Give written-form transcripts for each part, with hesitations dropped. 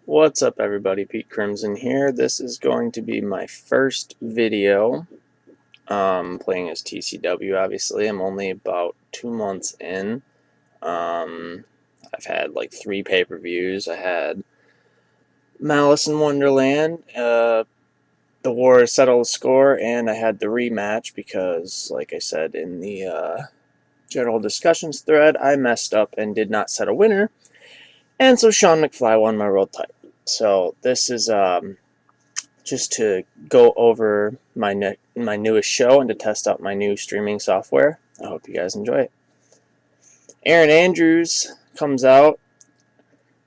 What's up everybody, Pete Crimson here. This is going to be my first video playing as TCW. Obviously, I'm only about 2 months in. I've had like 3 pay-per-views. I had Malice in Wonderland, the War settled the score, and I had the rematch because, like I said in the general discussions thread, I messed up and did not set a winner, and so Sean McFly won my world title. So this is just to go over my newest show and to test out my new streaming software. I hope you guys enjoy it. Aaron Andrews comes out,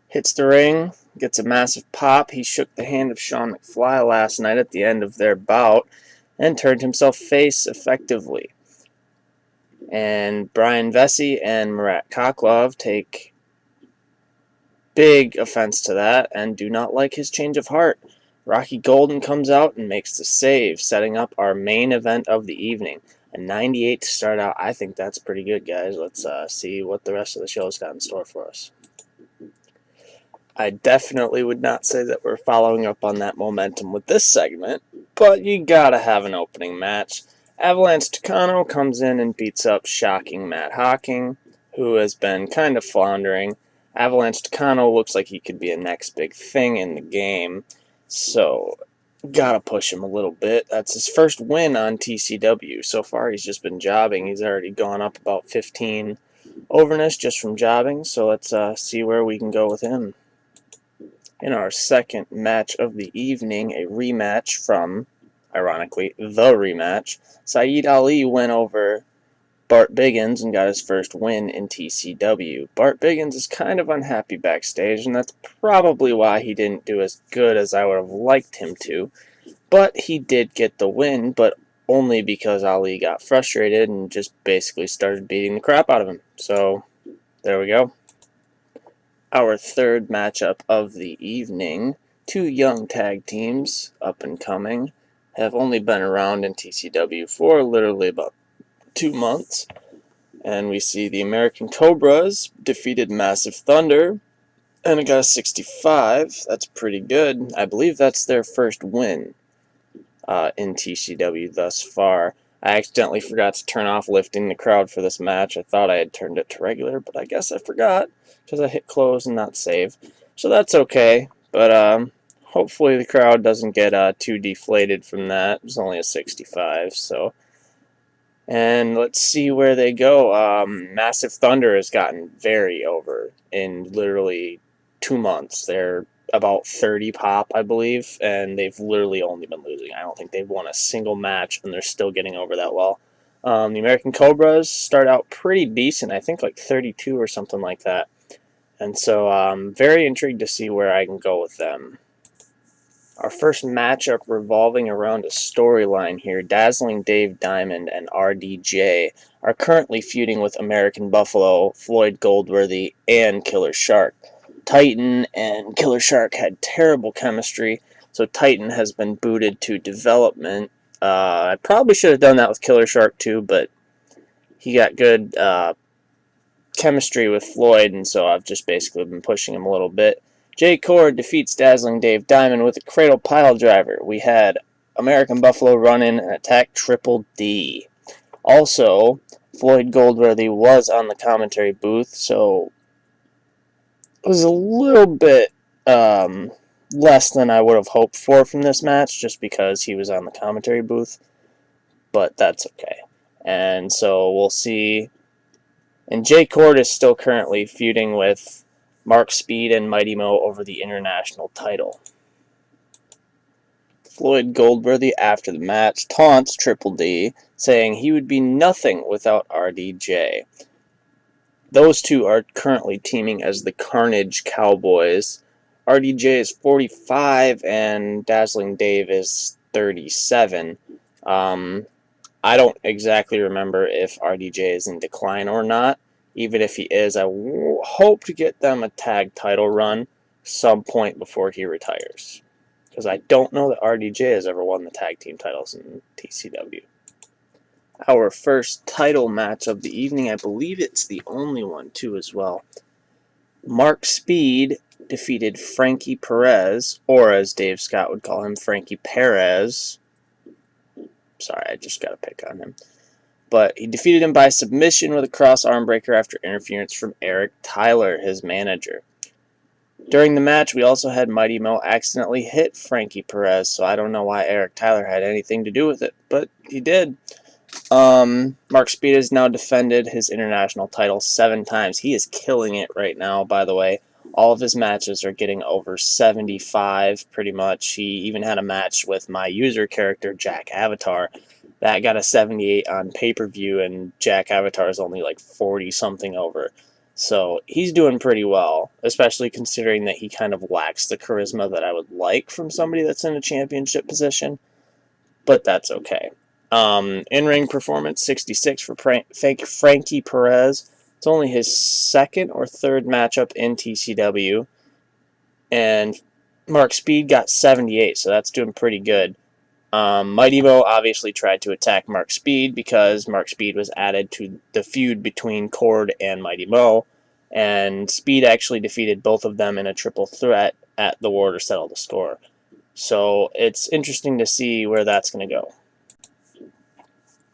hits the ring, gets a massive pop. He shook the hand of Sean McFly last night at the end of their bout and turned himself face effectively. And Brian Vesey and Murat Koklov take big offense to that and do not like his change of heart. Rocky Golden comes out and makes the save, setting up our main event of the evening. A 98 to start out. I think that's pretty good, guys. Let's see what the rest of the show's got in store for us. I definitely would not say that we're following up on that momentum with this segment, but you gotta have an opening match. Avalanche Takano comes in and beats up shocking Matt Hawking, who has been kind of floundering. Avalanche Takano looks like he could be a next big thing in the game, so gotta push him a little bit. That's his first win on TCW. So far he's just been jobbing. He's already gone up about 15 overness just from jobbing, so let's see where we can go with him. In our second match of the evening, a rematch from, ironically, the rematch, Saeed Ali went over Bart Biggins and got his first win in TCW. Bart Biggins is kind of unhappy backstage, and that's probably why he didn't do as good as I would have liked him to. But he did get the win, but only because Ali got frustrated and just basically started beating the crap out of him. So, there we go. Our third matchup of the evening, 2 young tag teams, up and coming, have only been around in TCW for literally about 2 months. And we see the American Cobras defeated Massive Thunder, and it got a 65. That's pretty good. I believe that's their first win in TCW thus far. I accidentally forgot to turn off lifting the crowd for this match. I thought I had turned it to regular, but I guess I forgot because I hit close and not save. So that's okay, but hopefully the crowd doesn't get too deflated from that. It was only a 65, so. And let's see where they go. Massive Thunder has gotten very over in literally 2 months. They're about 30 pop, I believe, and they've literally only been losing. I don't think they've won a single match, and they're still getting over that well. The American Cobras start out pretty decent, I think like 32 or something like that. And so I'm very intrigued to see where I can go with them. Our first matchup revolving around a storyline here. Dazzling Dave Diamond and RDJ are currently feuding with American Buffalo, Floyd Goldworthy, and Killer Shark. Titan and Killer Shark had terrible chemistry, so Titan has been booted to development. I probably should have done that with Killer Shark too, but he got good chemistry with Floyd, and so I've just basically been pushing him a little bit. Jay Cord defeats Dazzling Dave Diamond with a cradle pile driver. We had American Buffalo run in and attack Triple D. Also, Floyd Goldworthy was on the commentary booth, so it was a little bit less than I would have hoped for from this match, just because he was on the commentary booth, but that's okay. And so we'll see. And Jay Cord is still currently feuding with Mark Speed and Mighty Mo over the international title. Floyd Goldworthy, after the match, taunts Triple D, saying he would be nothing without RDJ. Those two are currently teaming as the Carnage Cowboys. RDJ is 45 and Dazzling Dave is 37. I don't exactly remember if RDJ is in decline or not. Even if he is, I hope to get them a tag title run some point before he retires. Because I don't know that RDJ has ever won the tag team titles in TCW. Our first title match of the evening, I believe it's the only one too as well. Mark Speed defeated Frankie Perez, or as Dave Scott would call him, Frankie Perez. Sorry, I just got to pick on him. But he defeated him by submission with a cross arm breaker after interference from Eric Tyler, his manager. During the match, we also had Mighty Mo accidentally hit Frankie Perez, so I don't know why Eric Tyler had anything to do with it, but he did. Mark Speed has now defended his international title 7 times. He is killing it right now, by the way. All of his matches are getting over 75, pretty much. He even had a match with my user character, Jack Avatar. That got a 78 on pay-per-view, and Jack Avatar is only like 40-something over. So he's doing pretty well, especially considering that he kind of lacks the charisma that I would like from somebody that's in a championship position. But that's okay. In-ring performance, 66 for Frankie Perez. It's only his second or third matchup in TCW. And Mark Speed got 78, so that's doing pretty good. Mighty Mo obviously tried to attack Mark Speed because Mark Speed was added to the feud between Cord and Mighty Mo. And Speed actually defeated both of them in a triple threat at the War to settle the score. So it's interesting to see where that's going to go.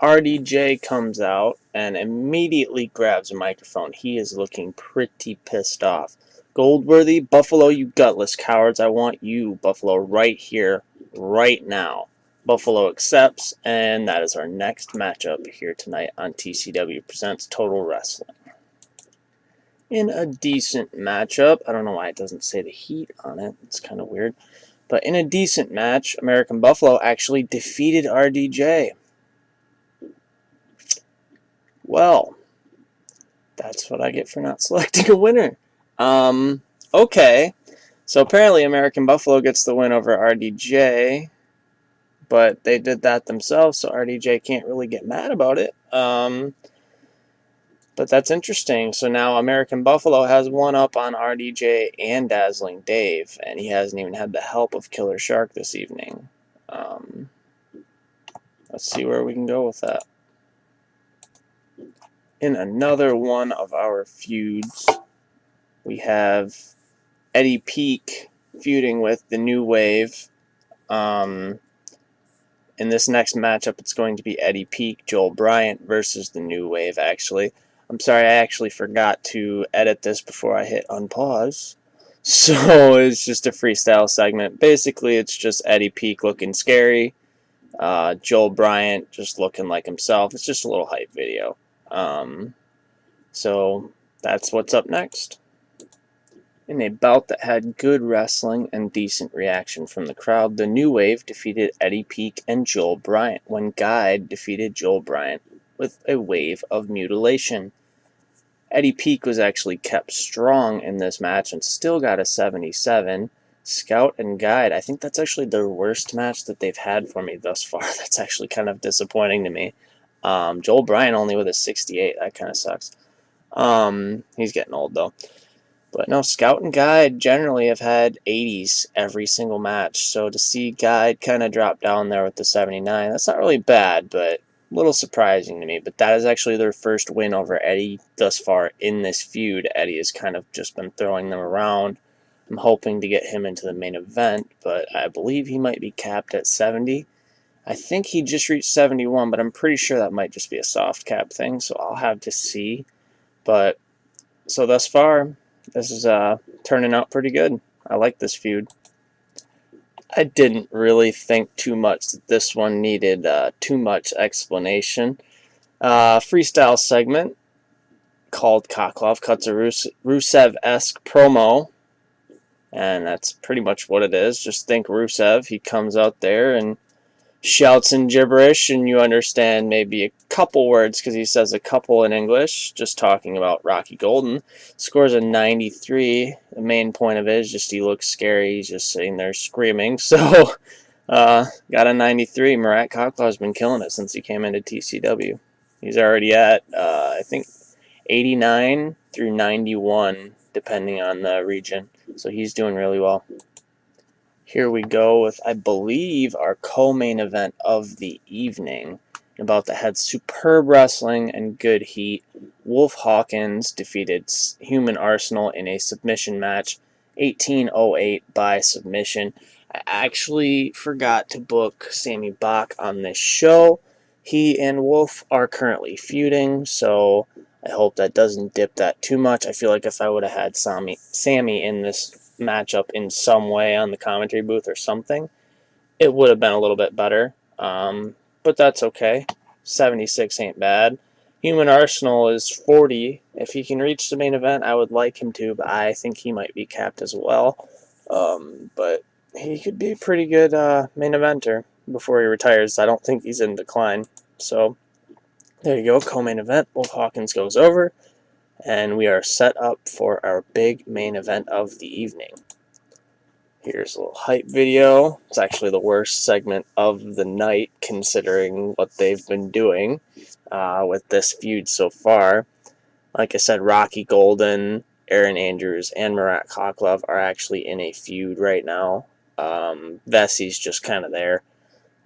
RDJ comes out and immediately grabs a microphone. He is looking pretty pissed off. Goldworthy, Buffalo, you gutless cowards. I want you, Buffalo, right here, right now. Buffalo accepts, and that is our next matchup here tonight on TCW Presents Total Wrestling. In a decent matchup, I don't know why it doesn't say the heat on it. It's kind of weird. But in a decent match, American Buffalo actually defeated RDJ. Well, that's what I get for not selecting a winner. Okay. So apparently American Buffalo gets the win over RDJ, but they did that themselves, so RDJ can't really get mad about it. But that's interesting. So now American Buffalo has one up on RDJ and Dazzling Dave, and he hasn't even had the help of Killer Shark this evening. Let's see where we can go with that. In another one of our feuds, we have Eddie Peak feuding with the New Wave. In this next matchup, it's going to be Eddie Peak, Joel Bryant versus the New Wave, actually. I'm sorry, I actually forgot to edit this before I hit unpause. So it's just a freestyle segment. Basically, it's just Eddie Peak looking scary. Joel Bryant just looking like himself. It's just a little hype video. So that's what's up next. In a bout that had good wrestling and decent reaction from the crowd, the New Wave defeated Eddie Peak and Joel Bryant when Guide defeated Joel Bryant with a wave of mutilation. Eddie Peak was actually kept strong in this match and still got a 77. Scout and Guide, I think that's actually the worst match that they've had for me thus far. That's actually kind of disappointing to me. Joel Bryant only with a 68. That kind of sucks. He's getting old, though. But no, Scout and Guide generally have had 80s every single match. So to see Guide kind of drop down there with the 79, that's not really bad, but a little surprising to me. But that is actually their first win over Eddie thus far in this feud. Eddie has kind of just been throwing them around. I'm hoping to get him into the main event, but I believe he might be capped at 70. I think he just reached 71, but I'm pretty sure that might just be a soft cap thing, so I'll have to see. But so thus far, this is turning out pretty good. I like this feud. I didn't really think too much that this one needed too much explanation. Freestyle segment called Koklov cuts a Rusev-esque promo, and that's pretty much what it is. Just think Rusev. He comes out there and shouts in gibberish, and you understand maybe a couple words because he says a couple in English, just talking about Rocky Golden. Scores a 93. The main point of it is just he looks scary. He's just sitting there screaming. So, got a 93. Murat Koklov's been killing it since he came into TCW. He's already at, I think, 89 through 91, depending on the region. So he's doing really well. Here we go with, I believe, our co-main event of the evening. About that had superb wrestling and good heat. Wolf Hawkins defeated Human Arsenal in a submission match. 18:08 by submission. I actually forgot to book Sammy Bach on this show. He and Wolf are currently feuding, so I hope that doesn't dip that too much. I feel like if I would have had Sammy in this matchup in some way on the commentary booth or something, it would have been a little bit better. But that's okay. 76 ain't bad. Human Arsenal is 40. If he can reach the main event, I would like him to, but I think he might be capped as well. But he could be a pretty good main eventer before he retires. I don't think he's in decline. So there you go, co-main event. Wolf Hawkins goes over, and we are set up for our big main event of the evening. Here's a little hype video. It's actually the worst segment of the night, considering what they've been doing with this feud so far. Like I said, Rocky Golden, Aaron Andrews, and Murat Koklov are actually in a feud right now. Vessie's just kind of there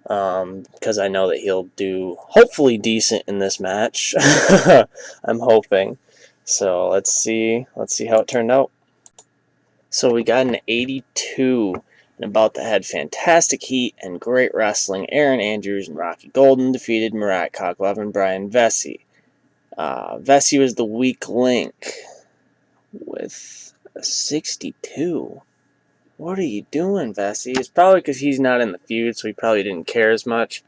because I know that he'll do hopefully decent in this match. I'm hoping. So let's see how it turned out. So we got an 82 and about that had fantastic heat and great wrestling. Aaron Andrews and Rocky Golden defeated Murat Koklov and Brian Vesey. Vesey was the weak link with a 62. What are you doing, Vesey? It's probably because he's not in the feud, so he probably didn't care as much.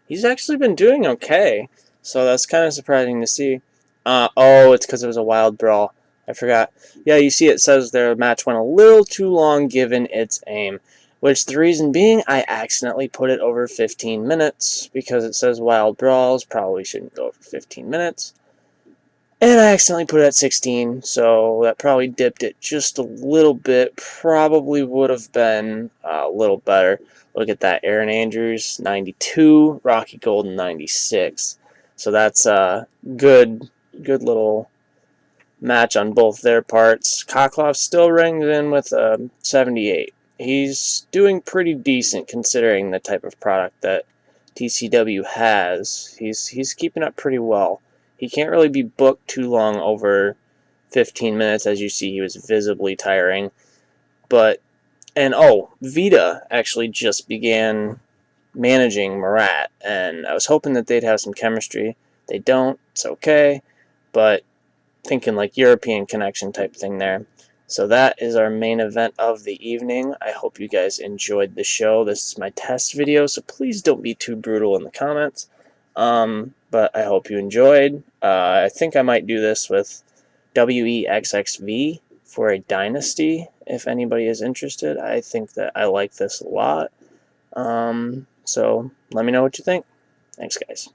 He's actually been doing okay, so that's kind of surprising to see. Oh, it's because it was a wild brawl. I forgot. Yeah, you see it says their match went a little too long given its aim, which the reason being I accidentally put it over 15 minutes because it says wild brawls, probably shouldn't go over 15 minutes. And I accidentally put it at 16, so that probably dipped it just a little bit. Probably would have been a little better. Look at that, Aaron Andrews, 92, Rocky Golden, 96. So that's a good little match on both their parts. Koklov still rings in with a 78. He's doing pretty decent considering the type of product that TCW has. He's keeping up pretty well. He can't really be booked too long over 15 minutes. As you see, he was visibly tiring. And Vita actually just began managing Murat, and I was hoping that they'd have some chemistry. They don't. It's okay. But thinking like European connection type thing there. So that is our main event of the evening. I hope you guys enjoyed the show. This is my test video, so please don't be too brutal in the comments. But I hope you enjoyed. I think I might do this with WEXXV for a Dynasty, if anybody is interested. I think that I like this a lot. So let me know what you think. Thanks, guys.